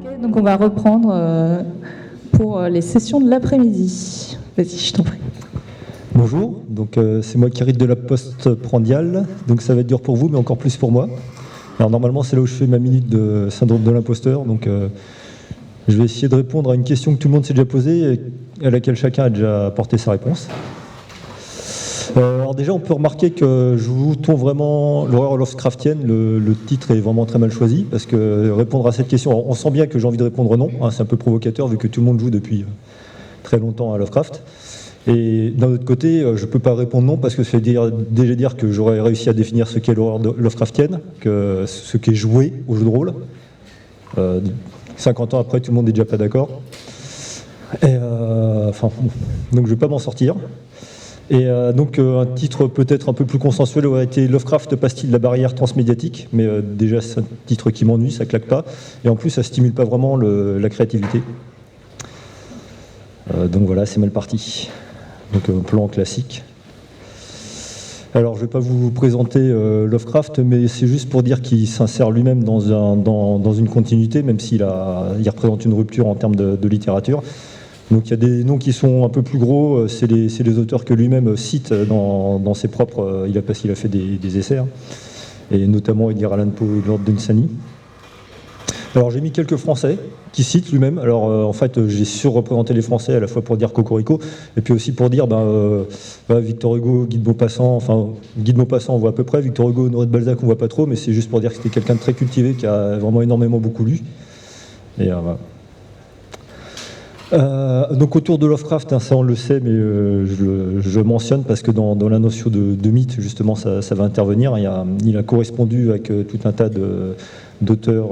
Ok, donc on va reprendre pour les sessions de l'après-midi. Vas-y, je t'en prie. Bonjour, donc c'est moi qui hérite de la post-prandiale, donc ça va être dur pour vous, mais encore plus pour moi. Alors normalement c'est là où je fais ma minute de syndrome de l'imposteur, donc je vais essayer de répondre à une question que tout le monde s'est déjà posée et à laquelle chacun a déjà apporté sa réponse. Alors déjà on peut remarquer que je vous tourne vraiment l'horreur Lovecraftienne, le titre est vraiment très mal choisi, parce que répondre à cette question, on sent bien que j'ai envie de répondre non, hein, c'est un peu provocateur vu que tout le monde joue depuis très longtemps à Lovecraft. Et d'un autre côté, je ne peux pas répondre non parce que ça veut déjà dire que j'aurais réussi à définir ce qu'est l'horreur Lovecraftienne, que ce qu'est joué au jeu de rôle. 50 ans après, tout le monde n'est déjà pas d'accord. Donc je ne vais pas m'en sortir. Et donc un titre peut-être un peu plus consensuel aurait été Lovecraft passe-t-il la barrière transmédiatique, mais déjà c'est un titre qui m'ennuie, ça claque pas. Et en plus, ça stimule pas vraiment la créativité. Donc voilà, c'est mal parti. Donc un plan classique. Alors je ne vais pas vous présenter Lovecraft, mais c'est juste pour dire qu'il s'insère lui-même dans une continuité, même s'il représente une rupture en termes de littérature. Donc il y a des noms qui sont un peu plus gros, c'est les auteurs que lui-même cite dans ses propres... parce qu'il a fait des essais, hein, et notamment Edgar Allan Poe et Lord Dunsany. Alors j'ai mis quelques Français qui citent lui-même. Alors en fait j'ai surreprésenté les Français à la fois pour dire Cocorico et puis aussi pour dire Victor Hugo, Guy de Maupassant, enfin Guy de Maupassant on voit à peu près, Victor Hugo, Honoré de Balzac on voit pas trop, mais c'est juste pour dire que c'était quelqu'un de très cultivé qui a vraiment énormément beaucoup lu. Et voilà. Donc autour de Lovecraft, hein, ça on le sait, mais je mentionne parce que dans la notion de mythe, justement, ça va intervenir. Il a correspondu avec tout un tas d'auteurs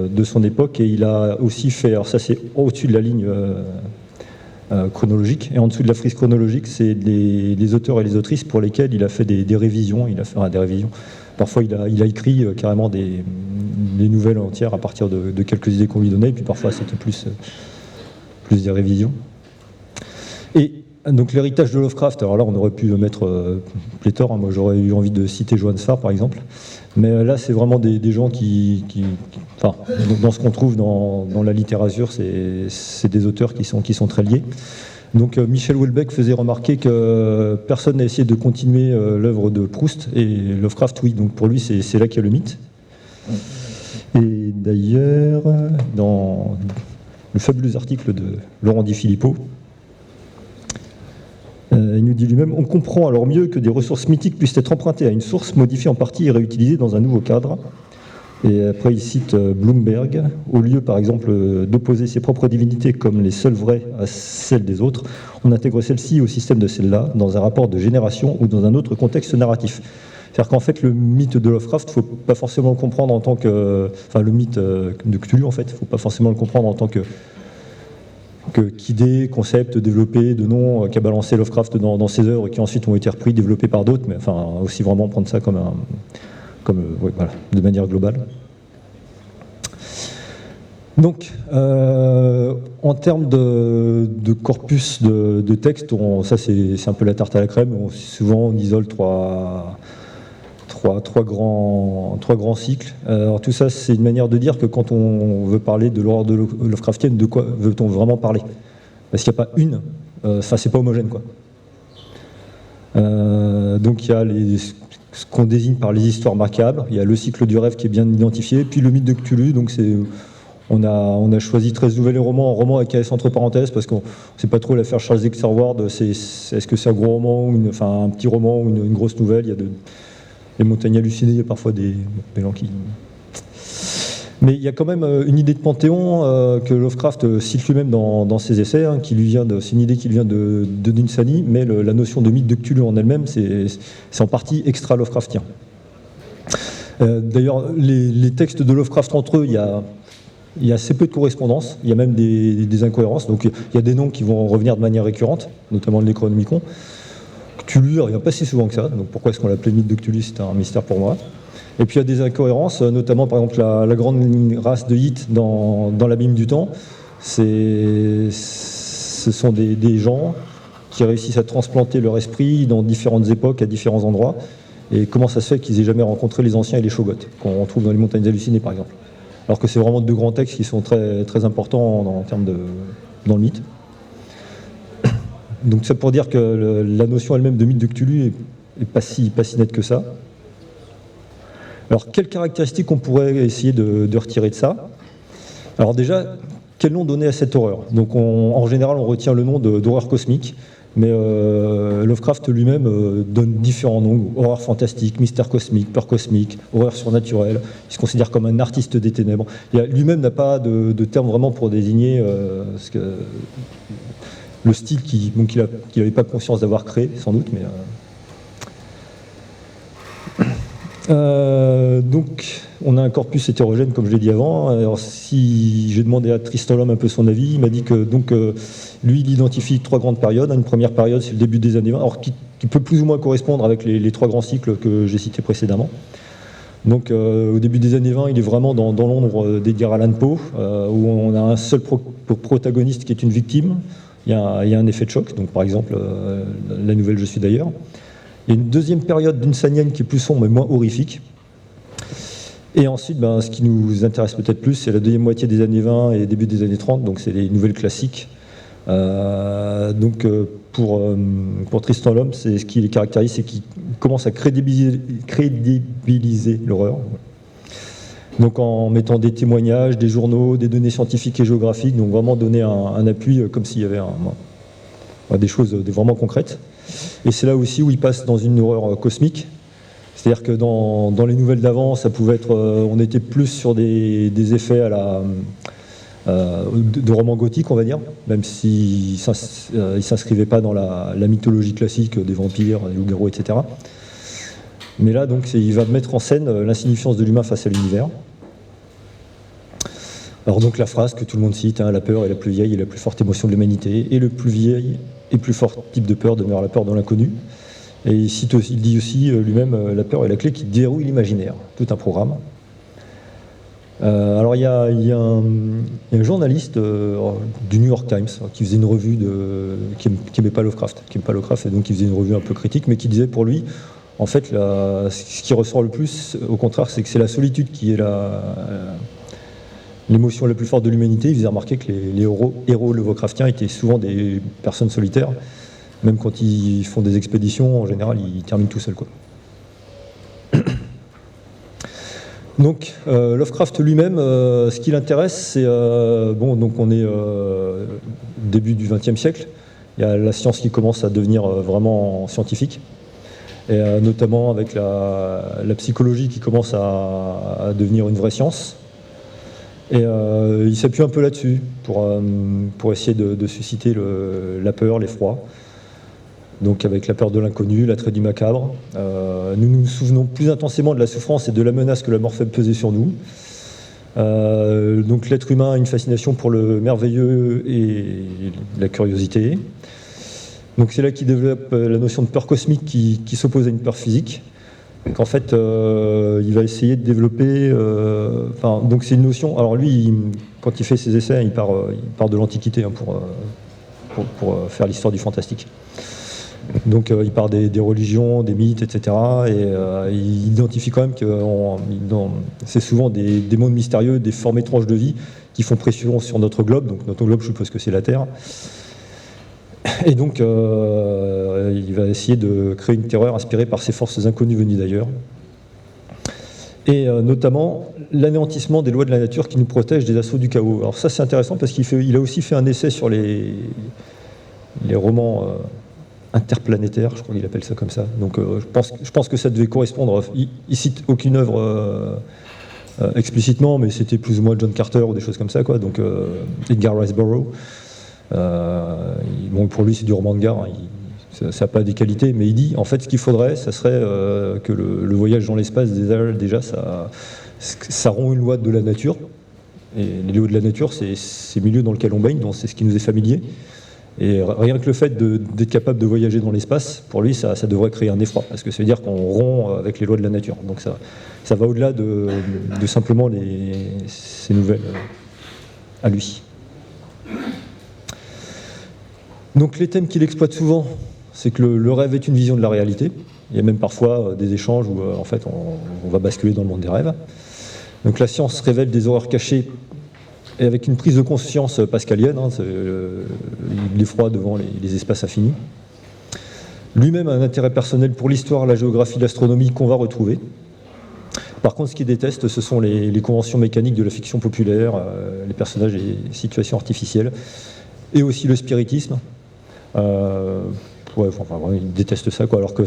de son époque, et il a aussi fait, alors ça c'est au-dessus de la ligne chronologique, et en dessous de la frise chronologique, c'est les auteurs et les autrices pour lesquels il a fait des révisions. Il a fait des révisions. Parfois il a écrit carrément des nouvelles entières à partir de quelques idées qu'on lui donnait, et puis parfois c'était plus des révisions. Et donc l'héritage de Lovecraft, alors là on aurait pu mettre pléthore, hein, moi j'aurais eu envie de citer Johannes Farr par exemple, mais là c'est vraiment des gens enfin, dans ce qu'on trouve dans la littérature, c'est des auteurs qui sont très liés. Donc Michel Houellebecq faisait remarquer que personne n'a essayé de continuer l'œuvre de Proust, et Lovecraft oui, donc pour lui c'est là qu'il y a le mythe. Et d'ailleurs, dans le fabuleux article de Laurent Di Filippo, il nous dit lui-même « On comprend alors mieux que des ressources mythiques puissent être empruntées à une source, modifiées en partie et réutilisées dans un nouveau cadre. » Et après, il cite Bloomberg. « Au lieu, par exemple, d'opposer ses propres divinités comme les seules vraies à celles des autres, on intègre celles-ci au système de celles-là, dans un rapport de génération ou dans un autre contexte narratif. » C'est-à-dire qu'en fait, le mythe de Lovecraft, il ne faut pas forcément le comprendre en tant que... Enfin, le mythe de Cthulhu, en fait, il ne faut pas forcément le comprendre en tant qu'idée, concept développé, de nom qu'a balancé Lovecraft dans ses œuvres et qui ensuite ont été repris, développés par d'autres, mais enfin, aussi vraiment prendre ça voilà, de manière globale. Donc, en termes de corpus de texte, ça c'est un peu la tarte à la crème. Souvent, on isole trois grands cycles. Alors tout ça, c'est une manière de dire que quand on veut parler de l'horreur de Lovecraftienne, de quoi veut-on vraiment parler? Parce qu'il n'y a pas une, c'est pas homogène, quoi. Donc il y a ce qu'on désigne par les histoires macabres, il y a le cycle du rêve qui est bien identifié, puis le mythe de Cthulhu, donc on a choisi 13 nouvelles romans avec AS entre parenthèses, parce qu'on ne sait pas trop l'affaire Charles Xerward, est-ce que c'est un gros roman, un petit roman ou une grosse nouvelle? Il y a les montagnes hallucinées, il y a parfois des gens qui... Mais il y a quand même une idée de panthéon que Lovecraft cite lui-même dans ses essais, hein, c'est une idée qui vient de Dunsany, mais la notion de mythe de Cthulhu en elle-même, c'est en partie extra-Lovecraftien. D'ailleurs, les textes de Lovecraft entre eux, il y a assez peu de correspondance, il y a même des incohérences, donc il y a des noms qui vont revenir de manière récurrente, notamment le Necronomicon. Cthulhu, il n'y a pas si souvent que ça, donc pourquoi est-ce qu'on l'appelait mythe de Cthulhu, c'est un mystère pour moi. Et puis il y a des incohérences, notamment par exemple la grande race de Hit dans l'abîme du temps, ce sont des gens qui réussissent à transplanter leur esprit dans différentes époques, à différents endroits. Et comment ça se fait qu'ils aient jamais rencontré les anciens et les Shoggoths, qu'on retrouve dans les montagnes hallucinées par exemple. alors que c'est vraiment deux grands textes qui sont très, très importants en termes dans le mythe. Donc c'est pour dire que la notion elle-même de mythe de Cthulhu est pas si nette que ça. Alors quelles caractéristiques on pourrait essayer de retirer de ça? Alors déjà, quel nom donner à cette horreur? Donc en général on retient le nom d'horreur cosmique, mais Lovecraft lui-même donne différents noms: horreur fantastique, mystère cosmique, peur cosmique, horreur surnaturelle. Il se considère comme un artiste des ténèbres. Lui-même n'a pas de terme vraiment pour désigner le style qu'il n'avait pas conscience d'avoir créé, sans doute. Mais donc, on a un corpus hétérogène, comme je l'ai dit avant. Alors, si j'ai demandé à Tristan Lhomme un peu son avis, il m'a dit que lui, il identifie 3 grandes périodes. Une première période, c'est le début des années 20, alors qui peut plus ou moins correspondre avec les 3 grands cycles que j'ai cités précédemment. Donc, au début des années 20, il est vraiment dans l'ombre d'Edgar Allan Poe, où on a un seul protagoniste qui est une victime. Il y a un effet de choc, donc par exemple la nouvelle Je suis d'ailleurs. Il y a une deuxième période d'une Sanienne qui est plus sombre mais moins horrifique. Et ensuite, ce qui nous intéresse peut-être plus, c'est la deuxième moitié des années 20 et début des années 30, donc c'est les nouvelles classiques. Pour Tristan Lhomme, c'est ce qui les caractérise, c'est qu'il commence à crédibiliser l'horreur. Donc en mettant des témoignages, des journaux, des données scientifiques et géographiques, donc vraiment donner un appui comme s'il y avait des choses vraiment concrètes. Et c'est là aussi où il passe dans une horreur cosmique. C'est-à-dire que dans les nouvelles d'avant, ça pouvait être, on était plus sur des effets de romans gothiques, on va dire, même s'ils ne s'inscrivaient pas dans la mythologie classique des vampires, des loups-garous, etc. Mais là, donc, il va mettre en scène l'insignifiance de l'humain face à l'univers. Alors donc la phrase que tout le monde cite, la peur est la plus vieille et la plus forte émotion de l'humanité, et le plus vieil et plus fort type de peur demeure la peur de l'inconnu. Et il dit aussi lui-même, la peur est la clé qui dérouille l'imaginaire. Tout un programme. Alors il y a un journaliste du New York Times qui faisait une revue qui n'aimait pas Lovecraft, et donc qui faisait une revue un peu critique, mais qui disait pour lui, en fait, ce qui ressort le plus, au contraire, c'est que c'est la solitude qui est l'émotion la plus forte de l'humanité. Il faisait remarquer que les héros Lovecraftiens étaient souvent des personnes solitaires. Même quand ils font des expéditions, en général, ils terminent tout seuls, quoi. Donc, Lovecraft lui-même, ce qui l'intéresse, c'est... donc on est début du XXe siècle. Il y a la science qui commence à devenir vraiment scientifique. Et notamment avec la psychologie qui commence à devenir une vraie science. Et il s'appuie un peu là-dessus pour essayer de susciter la peur, l'effroi. Donc avec la peur de l'inconnu, l'attrait du macabre. Nous nous souvenons plus intensément de la souffrance et de la menace que la mort fait peser sur nous. Donc l'être humain a une fascination pour le merveilleux et la curiosité. Donc c'est là qu'il développe la notion de peur cosmique qui s'oppose à une peur physique. Qu'en fait, il va essayer de développer... donc c'est une notion... Alors lui, quand il fait ses essais, il part de l'Antiquité pour faire l'histoire du fantastique. Donc il part des religions, des mythes, etc. Et il identifie quand même que c'est souvent des mondes mystérieux, des formes étranges de vie qui font pression sur notre globe. Donc notre globe, je suppose que c'est la Terre. Et donc il va essayer de créer une terreur inspirée par ces forces inconnues venues d'ailleurs. Et notamment l'anéantissement des lois de la nature qui nous protègent des assauts du chaos. Alors ça c'est intéressant parce qu'il a aussi fait un essai sur les romans... interplanétaire, je crois qu'il appelle ça comme ça. Donc je pense que ça devait correspondre. Il cite aucune œuvre explicitement, mais c'était plus ou moins John Carter ou des choses comme ça, quoi. Donc Edgar Rice Burroughs. Pour lui, c'est du roman de gare. Ça n'a pas des qualités, mais il dit en fait ce qu'il faudrait, ça serait que le voyage dans l'espace déjà ça rompt une loi de la nature. Et les lois de la nature, c'est ces milieux dans lesquels on baigne, donc c'est ce qui nous est familier. Et rien que le fait d'être capable de voyager dans l'espace, pour lui, ça devrait créer un effroi, parce que ça veut dire qu'on rompt avec les lois de la nature. Donc ça va au-delà de simplement ces nouvelles à lui. Donc les thèmes qu'il exploite souvent, c'est que le rêve est une vision de la réalité. Il y a même parfois des échanges où en fait on va basculer dans le monde des rêves. Donc la science révèle des horreurs cachées et avec une prise de conscience pascalienne, l'effroi devant les espaces infinis. Lui-même a un intérêt personnel pour l'histoire, la géographie, l'astronomie qu'on va retrouver. Par contre, ce qu'il déteste, ce sont les conventions mécaniques de la fiction populaire, les personnages et les situations artificielles, et aussi le spiritisme. Il déteste ça, quoi. Alors que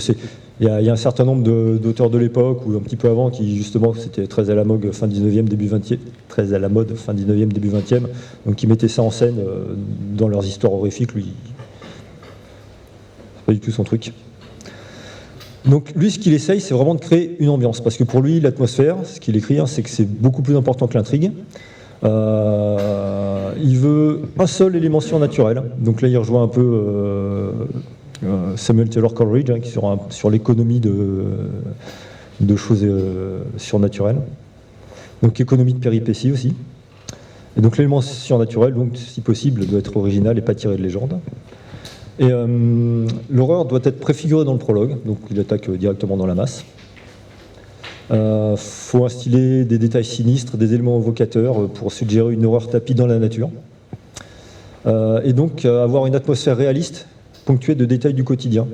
il y a un certain nombre d'auteurs de l'époque, ou un petit peu avant, qui justement, c'était très à la mode fin 19e, début 20e, très à la mode fin 19e, début 20e, donc qui mettaient ça en scène dans leurs histoires horrifiques. Lui, c'est pas du tout son truc. Donc lui, ce qu'il essaye, c'est vraiment de créer une ambiance, parce que pour lui, l'atmosphère, ce qu'il écrit, c'est que c'est beaucoup plus important que l'intrigue. Il veut un seul élément surnaturel. Donc là, il rejoint un peu Samuel Taylor Coleridge, qui sur l'économie de choses surnaturelles. Donc économie de péripéties aussi. Et donc l'élément surnaturel, donc, si possible, doit être original et pas tiré de légende. Et l'horreur doit être préfigurée dans le prologue, donc il attaque directement dans la masse. Faut instiller des détails sinistres, des éléments évocateurs pour suggérer une horreur tapie dans la nature. Et donc avoir une atmosphère réaliste, ponctuée de détails du quotidien.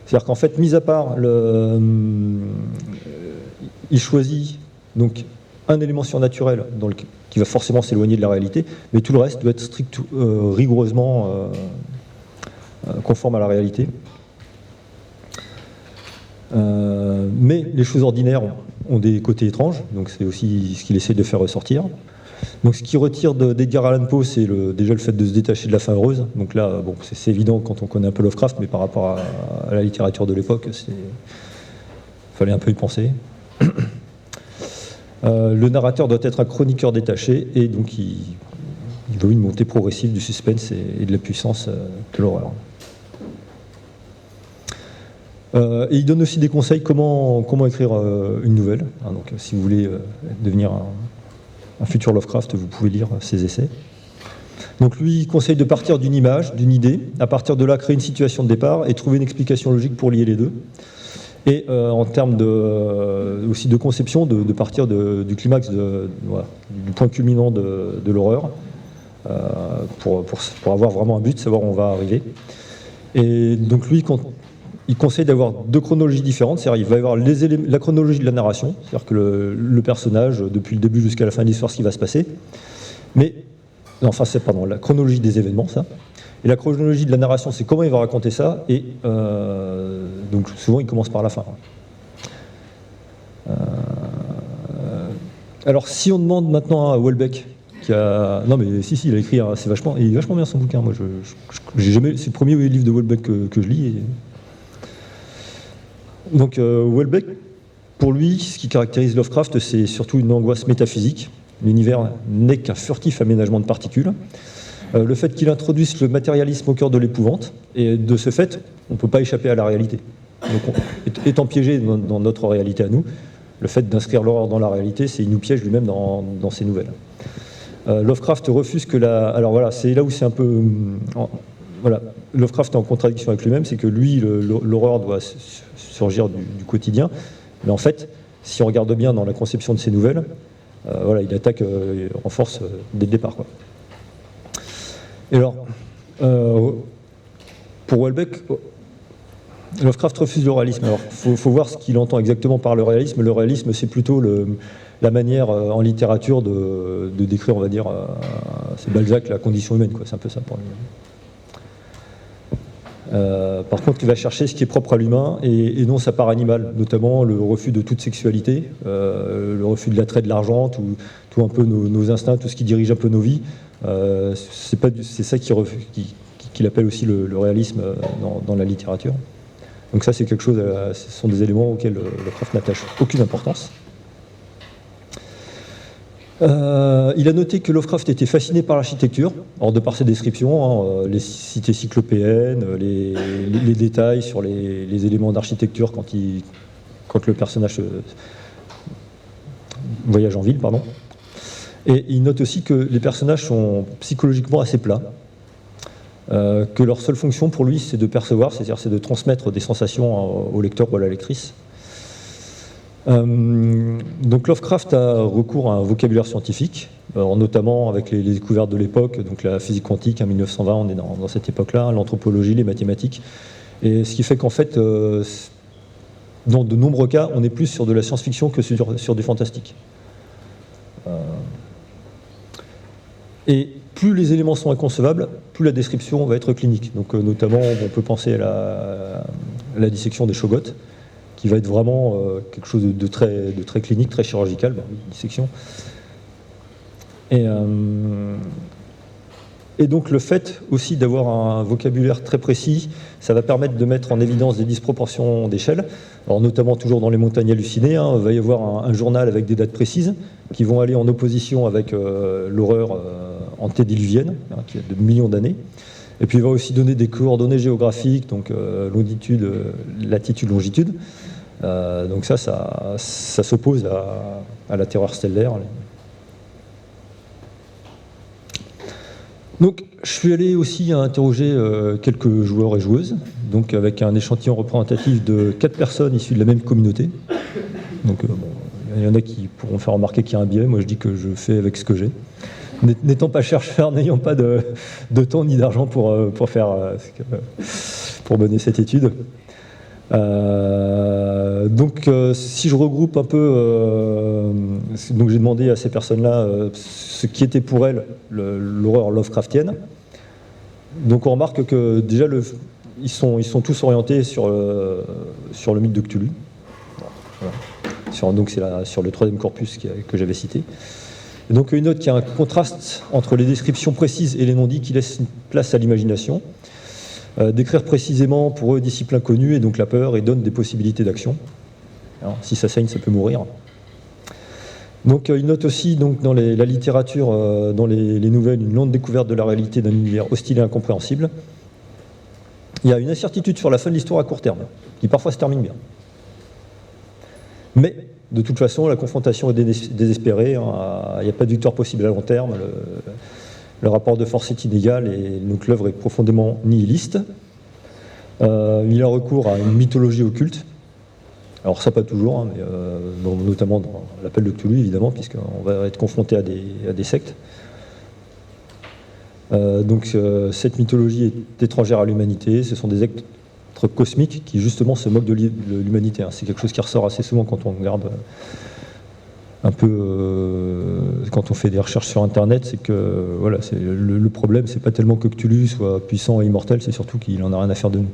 C'est-à-dire qu'en fait, mis à part, il choisit donc un élément surnaturel qui va forcément s'éloigner de la réalité, mais tout le reste doit être rigoureusement conforme à la réalité. Mais les choses ordinaires ont des côtés étranges, donc c'est aussi ce qu'il essaie de faire ressortir. Donc ce qui retire d'Edgar Allan Poe, c'est déjà le fait de se détacher de la fin heureuse. Donc là, bon, c'est évident quand on connaît un peu Lovecraft, mais par rapport à la littérature de l'époque, il fallait un peu y penser. Le narrateur doit être un chroniqueur détaché, et donc il veut une montée progressive du suspense et de la puissance de l'horreur. Et il donne aussi des conseils comment écrire une nouvelle. Donc, si vous voulez devenir un futur Lovecraft, vous pouvez lire ses essais. Donc lui, il conseille de partir d'une image, d'une idée, à partir de là créer une situation de départ et trouver une explication logique pour lier les deux. Et en termes aussi de conception, de partir du climax, du point culminant de l'horreur, pour avoir vraiment un but, savoir où on va arriver. Et donc lui, il conseille d'avoir deux chronologies différentes, c'est-à-dire il va y avoir la chronologie de la narration, c'est-à-dire que le personnage, depuis le début jusqu'à la fin de l'histoire, ce qui va se passer, la chronologie des événements, ça, et la chronologie de la narration, c'est comment il va raconter ça, et donc souvent il commence par la fin. Alors si on demande maintenant à Houellebecq, il a écrit, il est vachement bien son bouquin, moi c'est le premier livre de Houellebecq que je lis. Donc Houellebecq, pour lui, ce qui caractérise Lovecraft, c'est surtout une angoisse métaphysique. L'univers n'est qu'un furtif aménagement de particules. Le fait qu'il introduise le matérialisme au cœur de l'épouvante, et de ce fait, on ne peut pas échapper à la réalité. Donc, étant piégé dans notre réalité à nous, le fait d'inscrire l'horreur dans la réalité, il nous piège lui-même dans ses nouvelles. Lovecraft refuse que alors voilà, c'est là où c'est un peu... Lovecraft est en contradiction avec lui-même, c'est que lui, l'horreur doit surgir du quotidien, mais en fait, si on regarde bien dans la conception de ses nouvelles, il attaque en force dès le départ, quoi. Et alors, pour Houellebecq, Lovecraft refuse le réalisme. Alors, faut voir ce qu'il entend exactement par le réalisme. Le réalisme, c'est plutôt la manière en littérature de décrire, on va dire, c'est Balzac, la condition humaine, quoi. C'est un peu ça pour lui. Par contre, il va chercher ce qui est propre à l'humain et non sa part animale, notamment le refus de toute sexualité, le refus de l'attrait de l'argent, tout un peu nos instincts, tout ce qui dirige un peu nos vies. C'est ça qu'il appelle aussi le réalisme dans la littérature. Donc ça, c'est quelque chose, ce sont des éléments auxquels Lovecraft n'attache aucune importance. Il a noté que Lovecraft était fasciné par l'architecture, de par ses descriptions, les cités cyclopéennes, les détails sur les éléments d'architecture quand le personnage voyage en ville, pardon. Et il note aussi que les personnages sont psychologiquement assez plats, que leur seule fonction pour lui, c'est de percevoir, c'est-à-dire c'est de transmettre des sensations au lecteur ou à la lectrice. Donc Lovecraft a recours à un vocabulaire scientifique, alors notamment avec les découvertes de l'époque, donc la physique quantique en 1920, on est dans cette époque-là, l'anthropologie, les mathématiques, et ce qui fait qu'en fait, dans de nombreux cas, on est plus sur de la science-fiction que sur du fantastique. Et plus les éléments sont inconcevables, plus la description va être clinique. Donc notamment, on peut penser à la dissection des Shoggoths, qui va être vraiment quelque chose de très clinique, très chirurgical, dissection. Et donc le fait aussi d'avoir un vocabulaire très précis, ça va permettre de mettre en évidence des disproportions d'échelle. Alors notamment toujours dans les montagnes hallucinées, il va y avoir un journal avec des dates précises qui vont aller en opposition avec l'horreur antédiluvienne, qui a de millions d'années. Et puis il va aussi donner des coordonnées géographiques, donc longitude, latitude, longitude. Donc ça s'oppose à la terreur stellaire. Donc je suis allé aussi interroger quelques joueurs et joueuses, donc avec un échantillon représentatif de 4 personnes issues de la même communauté. Donc il y en a qui pourront faire remarquer qu'il y a un biais, moi je dis que je fais avec ce que j'ai. N'étant pas chercheur, n'ayant pas de temps ni d'argent pour mener cette étude. Donc si je regroupe un peu, donc j'ai demandé à ces personnes-là ce qui était pour elles l'horreur Lovecraftienne. Donc on remarque que déjà ils sont tous orientés sur le mythe de Cthulhu. Voilà. Donc c'est sur le 3e corpus que j'avais cité. Et donc une note qui a un contraste entre les descriptions précises et les non-dits qui laissent une place à l'imagination. Décrire précisément pour eux disciples inconnus et donc la peur et donne des possibilités d'action. Alors, si ça saigne, ça peut mourir. Donc il note aussi donc, dans la littérature, dans les nouvelles, une lente découverte de la réalité d'un univers hostile et incompréhensible. Il y a une incertitude sur la fin de l'histoire à court terme, qui parfois se termine bien. Mais de toute façon, la confrontation est désespérée, il n'y a pas de victoire possible à long terme. Le rapport de force est inégal et donc l'œuvre est profondément nihiliste. Il a recours à une mythologie occulte. Alors ça pas toujours, mais notamment dans l'appel de Cthulhu évidemment, puisqu'on va être confronté à des sectes. Donc cette mythologie est étrangère à l'humanité. Ce sont des êtres cosmiques qui justement se moquent de l'humanité. C'est quelque chose qui ressort assez souvent quand on regarde un peu quand on fait des recherches sur Internet, c'est que voilà, le problème, c'est pas tellement que Cthulhu soit puissant et immortel, c'est surtout qu'il en a rien à faire de nous.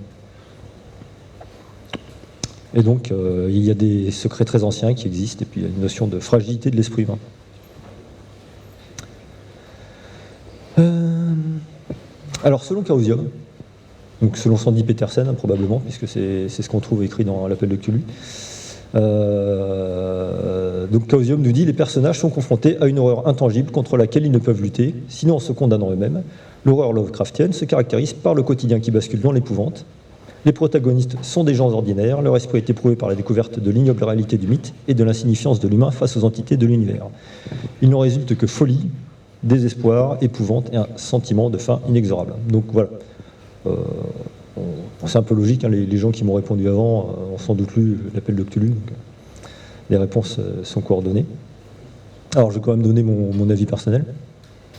Et donc, il y a des secrets très anciens qui existent, et puis il y a une notion de fragilité de l'esprit humain. Alors, selon Chaosium, donc selon Sandy Petersen, probablement, puisque c'est ce qu'on trouve écrit dans l'appel de Cthulhu, donc Chaosium nous dit les personnages sont confrontés à une horreur intangible contre laquelle ils ne peuvent lutter, sinon en se condamnant eux-mêmes. L'horreur Lovecraftienne se caractérise par le quotidien qui bascule dans l'épouvante. Les protagonistes sont des gens ordinaires, leur esprit est éprouvé par la découverte de l'ignoble réalité du mythe et de l'insignifiance de l'humain face aux entités de l'univers. Il n'en résulte que folie, désespoir, épouvante et un sentiment de fin inexorable. Donc voilà. C'est un peu logique, les gens qui m'ont répondu avant ont sans doute lu l'appel de Cthulhu, donc les réponses sont coordonnées. Alors je vais quand même donner mon avis personnel,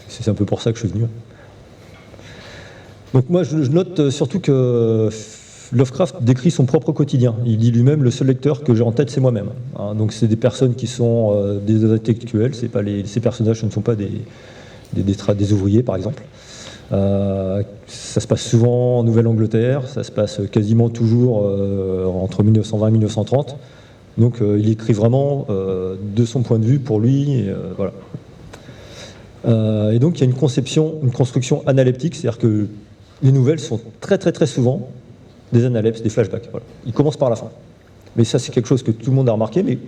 c'est un peu pour ça que je suis venu. Donc moi je note surtout que Lovecraft décrit son propre quotidien. Il dit lui-même, le seul lecteur que j'ai en tête, c'est moi-même. Donc c'est des personnes qui sont des intellectuels, ces personnages, ce ne sont pas des ouvriers par exemple. Ça se passe souvent en Nouvelle-Angleterre, ça se passe quasiment toujours entre 1920 et 1930. Donc il écrit vraiment de son point de vue pour lui. Et, voilà. Et donc il y a une construction analeptique, c'est-à-dire que les nouvelles sont très très très souvent des analepses, des flashbacks. Voilà. Ils commencent par la fin. Mais ça c'est quelque chose que tout le monde a remarqué, mais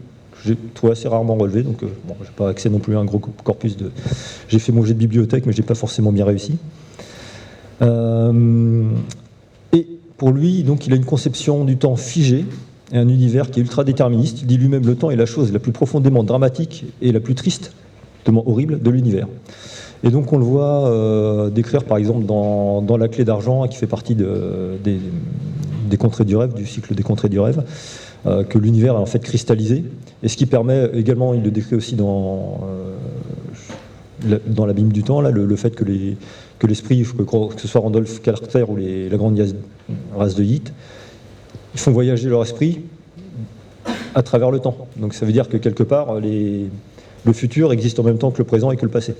j'ai trouvé assez rarement relevé. Donc bon, j'ai pas accès non plus à un gros corpus de. J'ai fait mon jet de bibliothèque, mais j'ai pas forcément bien réussi. Et pour lui, donc, il a une conception du temps figé et un univers qui est ultra déterministe. Il dit lui-même le temps est la chose la plus profondément dramatique et la plus triste, horrible de l'univers. Et donc on le voit décrire par exemple dans La Clé d'argent, qui fait partie des contrées du rêve, du cycle des contrées du rêve. que l'univers est en fait cristallisé, et ce qui permet également, il le décrit aussi dans l'abîme du temps, là, le fait que l'esprit, que ce soit Randolph Carter ou la grande race de Yeats, ils font voyager leur esprit à travers le temps. Donc ça veut dire que quelque part, le futur existe en même temps que le présent et que le passé.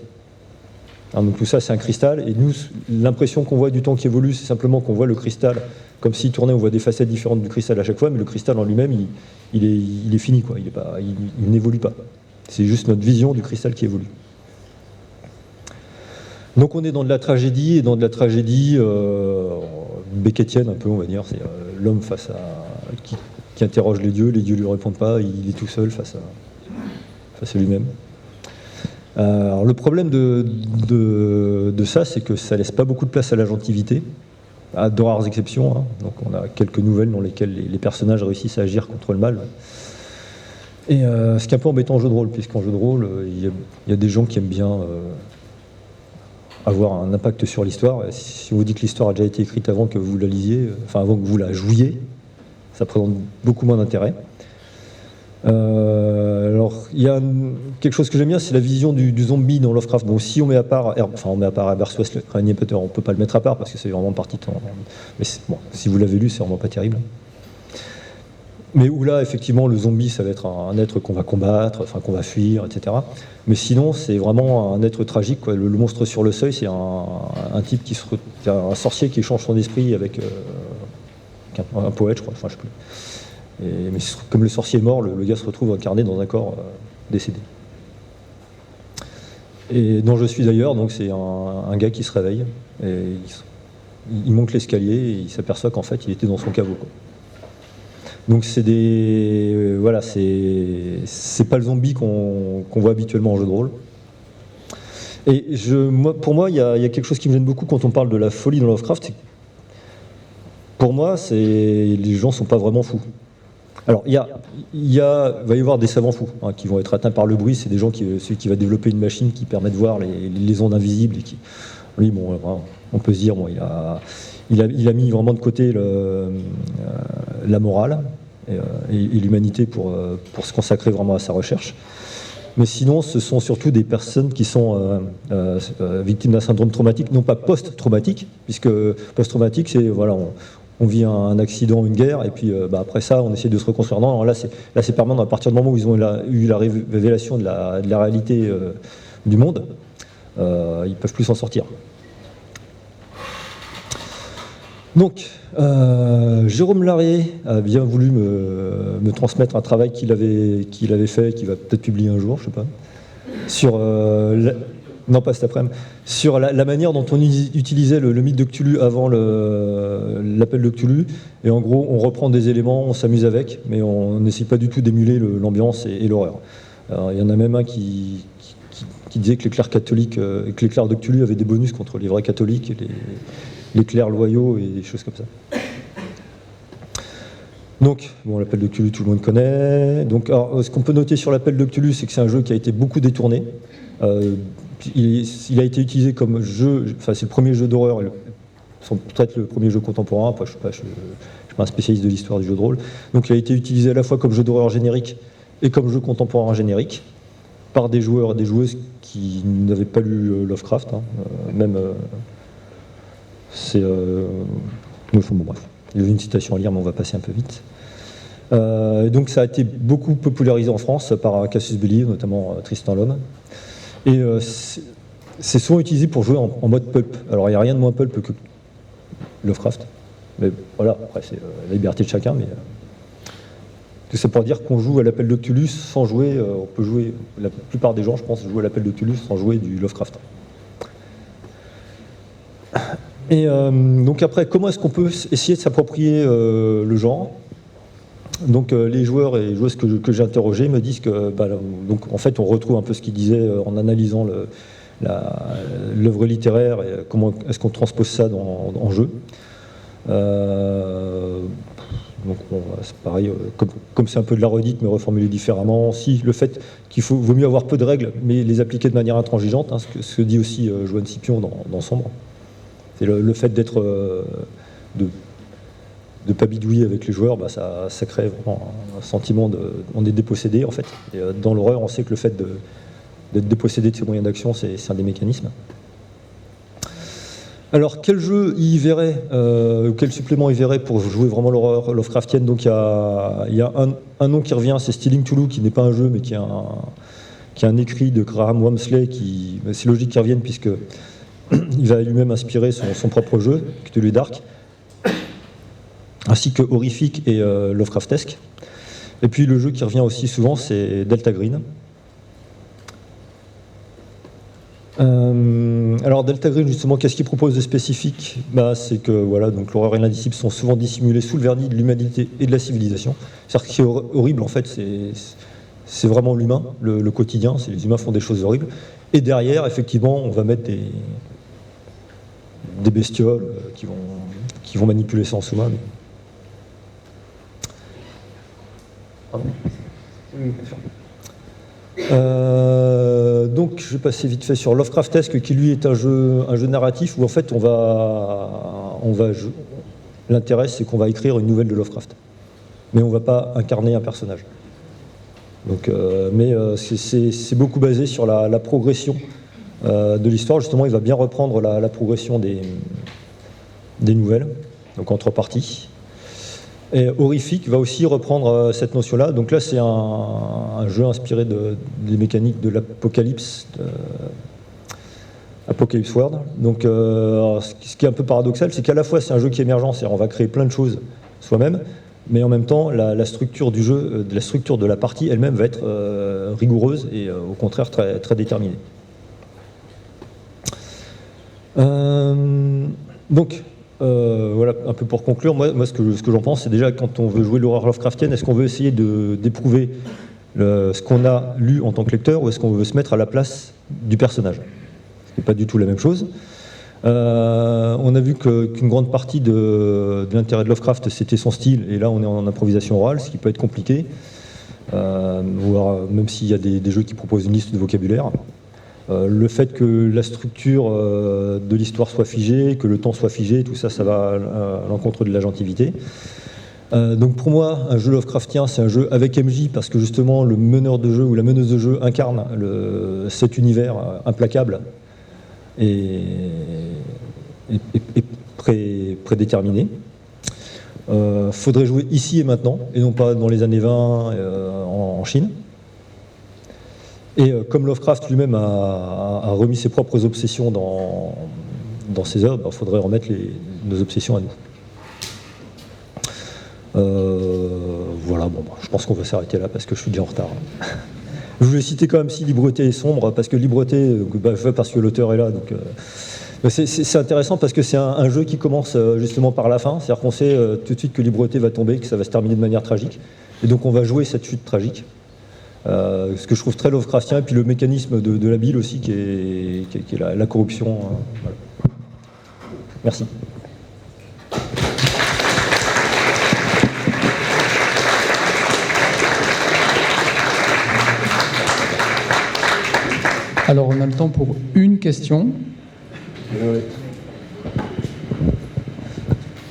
Donc tout ça, c'est un cristal, et nous, l'impression qu'on voit du temps qui évolue, c'est simplement qu'on voit le cristal comme s'il tournait, on voit des facettes différentes du cristal à chaque fois, mais le cristal en lui-même, il est fini, quoi. Il n'évolue pas. C'est juste notre vision du cristal qui évolue. Donc on est dans de la tragédie, et dans de la tragédie beckettienne un peu, on va dire. C'est l'homme qui interroge les dieux lui répondent pas, il est tout seul face à lui-même. Alors le problème de ça, c'est que ça laisse pas beaucoup de place à l'agentivité, à de rares exceptions. Donc on a quelques nouvelles dans lesquelles les personnages réussissent à agir contre le mal. Et ce qui est un peu embêtant en jeu de rôle, puisqu'en jeu de rôle, il y a des gens qui aiment bien avoir un impact sur l'histoire. Si on vous dit que l'histoire a déjà été écrite avant que vous la lisiez, enfin avant que vous la jouiez, ça présente beaucoup moins d'intérêt. Alors, il y a quelque chose que j'aime bien, c'est la vision du zombie dans Lovecraft. Bon, si on met à part, Herbert West, Rainier Potter, on peut pas le mettre à part parce que c'est vraiment partie de temps. Mais bon, si vous l'avez lu, c'est vraiment pas terrible. Mais où là, effectivement, le zombie, ça va être un être qu'on va combattre, enfin qu'on va fuir, etc. Mais sinon, c'est vraiment un être tragique, quoi. Le monstre sur le seuil, c'est un type un sorcier qui échange son esprit avec un poète, je crois, enfin je sais plus. Mais comme le sorcier est mort, le gars se retrouve incarné dans un corps décédé. Et dont je suis d'ailleurs, donc c'est un gars qui se réveille, et il monte l'escalier et il s'aperçoit qu'en fait il était dans son caveau, quoi. Donc c'est voilà, c'est pas le zombie qu'on voit habituellement en jeu de rôle. Et pour moi, il y a quelque chose qui me gêne beaucoup quand on parle de la folie dans Lovecraft. Pour moi, les gens sont pas vraiment fous. Alors, il va y avoir des savants fous qui vont être atteints par le bruit. C'est des gens celui qui va développer une machine qui permet de voir les ondes invisibles. Et lui, bon, on peut se dire, bon, il a mis vraiment de côté la morale et l'humanité pour se consacrer vraiment à sa recherche. Mais sinon, ce sont surtout des personnes qui sont victimes d'un syndrome traumatique, non pas post-traumatique, puisque post-traumatique, c'est voilà, on vit un accident, une guerre, et puis après ça, on essaie de se reconstruire. Non, là, c'est permanent. À partir du moment où ils ont eu la révélation de la réalité du monde, ils ne peuvent plus s'en sortir. Donc, Jérôme Larré a bien voulu me transmettre un travail qu'il avait fait, qu'il va peut-être publier un jour, je ne sais pas, sur non pas cet après-midi, sur la manière dont on utilisait le mythe de Cthulhu avant l'appel de Cthulhu. Et en gros, on reprend des éléments, on s'amuse avec, mais on n'essaie pas du tout d'émuler l'ambiance et l'horreur. Il y en a même un qui disait que les clercs catholiques, que les clercs de Cthulhu avaient des bonus contre les vrais catholiques, les clercs loyaux et des choses comme ça. Donc, bon, l'appel de Cthulhu, tout le monde connaît. Donc, alors, ce qu'on peut noter sur l'appel de Cthulhu, c'est que c'est un jeu qui a été beaucoup détourné. Il a été utilisé comme jeu, enfin c'est le premier jeu d'horreur, peut-être le premier jeu contemporain, après, je ne suis pas un spécialiste de l'histoire du jeu de rôle. Donc il a été utilisé à la fois comme jeu d'horreur générique et comme jeu contemporain générique, par des joueurs et des joueuses qui n'avaient pas lu Lovecraft, c'est... bon, bref, il y avait une citation à lire, mais on va passer un peu vite. Donc ça a été beaucoup popularisé en France par Cassius Belli, notamment Tristan l'Homme. Et c'est souvent utilisé pour jouer en mode pulp. Alors il n'y a rien de moins pulp que Lovecraft. Mais voilà, après c'est la liberté de chacun. Mais tout ça pour dire qu'on joue à l'appel de Cthulhu sans jouer. On peut jouer, la plupart des gens, je pense, jouent à l'appel de Cthulhu sans jouer du Lovecraft. Et donc après, comment est-ce qu'on peut essayer de s'approprier le genre ? Donc les joueurs et joueuses que j'ai interrogés me disent que donc, en fait on retrouve un peu ce qu'ils disaient en analysant l'œuvre littéraire et comment est-ce qu'on transpose ça en jeu. Donc bon, c'est pareil, comme c'est un peu de la redite mais reformulé différemment. Si le fait qu'il vaut mieux avoir peu de règles mais les appliquer de manière intransigeante, ce que dit aussi Joanne Scipion dans Sombre. C'est le fait pas bidouiller avec les joueurs, ça crée vraiment un sentiment on est dépossédé en fait. Et dans l'horreur, on sait que le fait d'être dépossédé de ses moyens d'action, c'est un des mécanismes. Alors, quel jeu il verrait, quel supplément il verrait pour jouer vraiment l'horreur Lovecraftienne? Donc, il y a un nom qui revient, c'est Stealing Toulouse, qui n'est pas un jeu, mais qui est un écrit de Graham Walmsley, c'est logique qu'il revienne, puisque il va lui-même inspirer son propre jeu, Cthulhu Dark, ainsi que Horrific et Lovecraftesque. Et puis, le jeu qui revient aussi souvent, c'est Delta Green. Alors Delta Green, justement, qu'est-ce qu'il propose de spécifique? C'est que voilà, donc l'horreur et l'indicible sont souvent dissimulés sous le vernis de l'humanité et de la civilisation. C'est-à-dire que ce qui est horrible, en fait, c'est vraiment l'humain, le quotidien. Les humains font des choses horribles. Et derrière, effectivement, on va mettre des bestioles qui vont manipuler ça en sous-main. Pardon. Donc je vais passer vite fait sur Lovecraftesque, qui lui est un jeu narratif où en fait l'intérêt c'est qu'on va écrire une nouvelle de Lovecraft, mais on ne va pas incarner un personnage. Donc, c'est beaucoup basé sur la progression de l'histoire. Justement, il va bien reprendre la progression des nouvelles, donc en 3 parties. Et Horrific va aussi reprendre cette notion-là. Donc là, c'est un jeu inspiré des mécaniques de l'Apocalypse, Apocalypse World. Donc, ce qui est un peu paradoxal, c'est qu'à la fois, c'est un jeu qui est émergent, c'est-à-dire on va créer plein de choses soi-même, mais en même temps, la structure du jeu, la structure de la partie elle-même va être rigoureuse et au contraire très, très déterminée. Donc, voilà, un peu pour conclure, moi ce que j'en pense, c'est déjà quand on veut jouer l'horreur Lovecraftienne, est-ce qu'on veut essayer d'éprouver ce qu'on a lu en tant que lecteur, ou est-ce qu'on veut se mettre à la place du personnage? C'est pas du tout la même chose. On a vu qu'une grande partie de l'intérêt de Lovecraft, c'était son style, et là on est en improvisation orale, ce qui peut être compliqué, même s'il y a des jeux qui proposent une liste de vocabulaire. Le fait que la structure de l'histoire soit figée, que le temps soit figé, tout ça, ça va à l'encontre de l'agentivité. Donc pour moi, un jeu Lovecraftien, c'est un jeu avec MJ, parce que justement le meneur de jeu ou la meneuse de jeu incarne cet univers implacable et prédéterminé. Faudrait jouer ici et maintenant, et non pas dans les années 20 en Chine. Et comme Lovecraft lui-même a remis ses propres obsessions dans ses œuvres, il faudrait remettre nos obsessions à nous. Voilà, je pense qu'on va s'arrêter là parce que je suis déjà en retard. Je voulais citer quand même si Libreté est sombre, parce que Libreté, parce que l'auteur est là, donc c'est intéressant parce que c'est un jeu qui commence justement par la fin, c'est-à-dire qu'on sait tout de suite que Libreté va tomber, que ça va se terminer de manière tragique, et donc on va jouer cette chute tragique. Ce que je trouve très Lovecraftien, et puis le mécanisme de la bile aussi, qui est la corruption. Voilà. Merci. Alors on a le temps pour une question.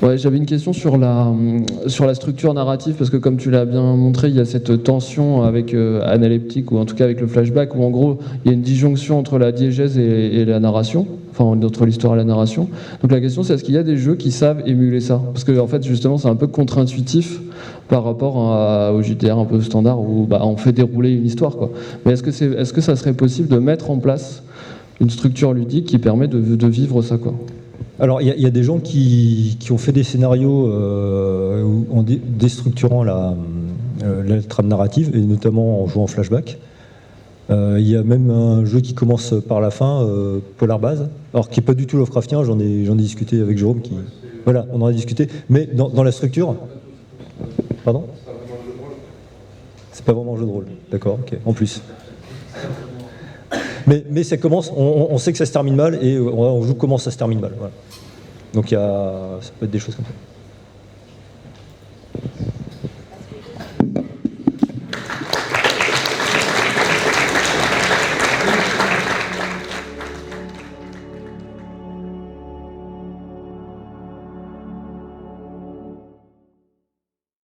Ouais, j'avais une question sur la structure narrative, parce que comme tu l'as bien montré, il y a cette tension avec analeptique, ou en tout cas avec le flashback, où en gros il y a une disjonction entre la diégèse et la narration, enfin entre l'histoire et la narration. Donc la question c'est, est-ce qu'il y a des jeux qui savent émuler ça? Parce que en fait justement c'est un peu contre-intuitif par rapport au JDR un peu standard, où on fait dérouler une histoire, quoi. Mais est-ce que ça serait possible de mettre en place une structure ludique qui permet de vivre ça, quoi? Alors, il y a des gens qui ont fait des scénarios en déstructurant la trame narrative, et notamment en jouant en flashback. Il y a même un jeu qui commence par la fin, Polar Base, alors qui n'est pas du tout Lovecraftien, j'en ai discuté avec Jérôme, voilà, on en a discuté, mais dans la structure... Pardon ? C'est pas vraiment un jeu de rôle, d'accord, ok, en plus. Mais ça commence, on sait que ça se termine mal, et on joue comment ça se termine mal. Voilà. Donc ça peut être des choses comme ça.